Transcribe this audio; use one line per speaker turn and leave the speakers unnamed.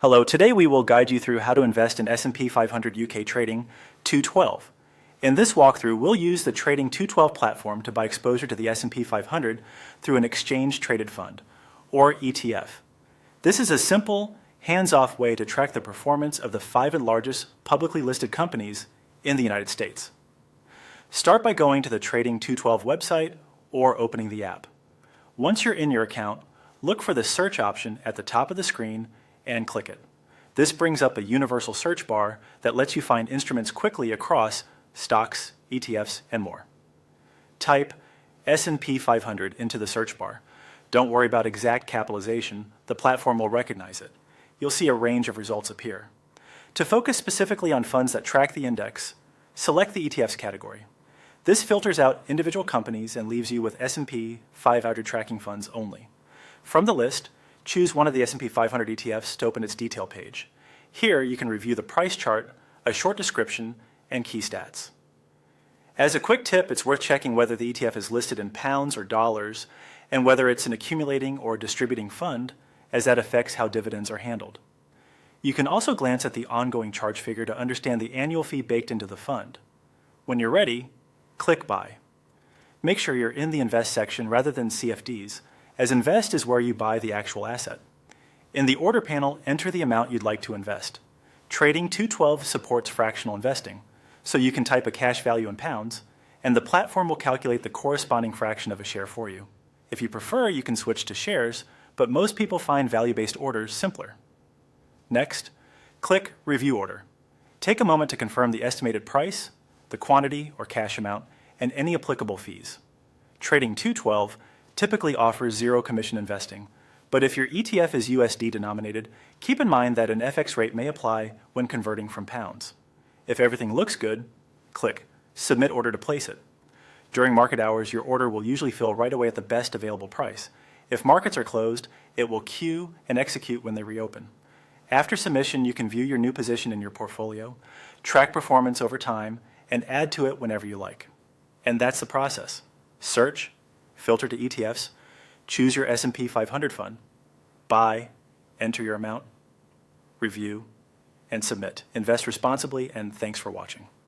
Hello, today we will guide you through how to invest in S&P 500 UK Trading 212. In this walkthrough, we'll use the Trading 212 platform to buy exposure to the S&P 500 through an exchange-traded fund, or ETF. This is a simple, hands-off way to track the performance of the 5 largest publicly listed companies in the United States. Start by going to the Trading 212 website or opening the app. Once you're in your account, look for the search option at the top of the screen and click it. This brings up a universal search bar that lets you find instruments quickly across stocks, ETFs, and more. Type S&P 500 into the search bar. Don't worry about exact capitalization, the platform will recognize it. You'll see a range of results appear. To focus specifically on funds that track the index, select the ETFs category. This filters out individual companies and leaves you with S&P 500 tracking funds only. From the list, choose one of the S&P 500 ETFs to open its detail page. Here you can review the price chart, a short description, and key stats. As a quick tip, it's worth checking whether the ETF is listed in pounds or dollars and whether it's an accumulating or distributing fund, as that affects how dividends are handled. You can also glance at the ongoing charge figure to understand the annual fee baked into the fund. When you're ready, click Buy. Make sure you're in the Invest section rather than CFDs, as Invest is where you buy the actual asset. In the order panel, enter the amount you'd like to invest. Trading 212 supports fractional investing, so you can type a cash value in pounds, and the platform will calculate the corresponding fraction of a share for you. If you prefer, you can switch to shares, but most people find value-based orders simpler. Next, click Review Order. Take a moment to confirm the estimated price, the quantity or cash amount, and any applicable fees. Trading 212 typically offers zero commission investing, but if your ETF is USD denominated, keep in mind that an FX rate may apply when converting from pounds. If everything looks good, click Submit Order to place it. During market hours, your order will usually fill right away at the best available price. If markets are closed, it will queue and execute when they reopen. After submission, you can view your new position in your portfolio, track performance over time, and add to it whenever you like. And that's the process. Search, filter to ETFs, choose your S&P 500 fund, buy, enter your amount, review, and submit. Invest responsibly, and thanks for watching.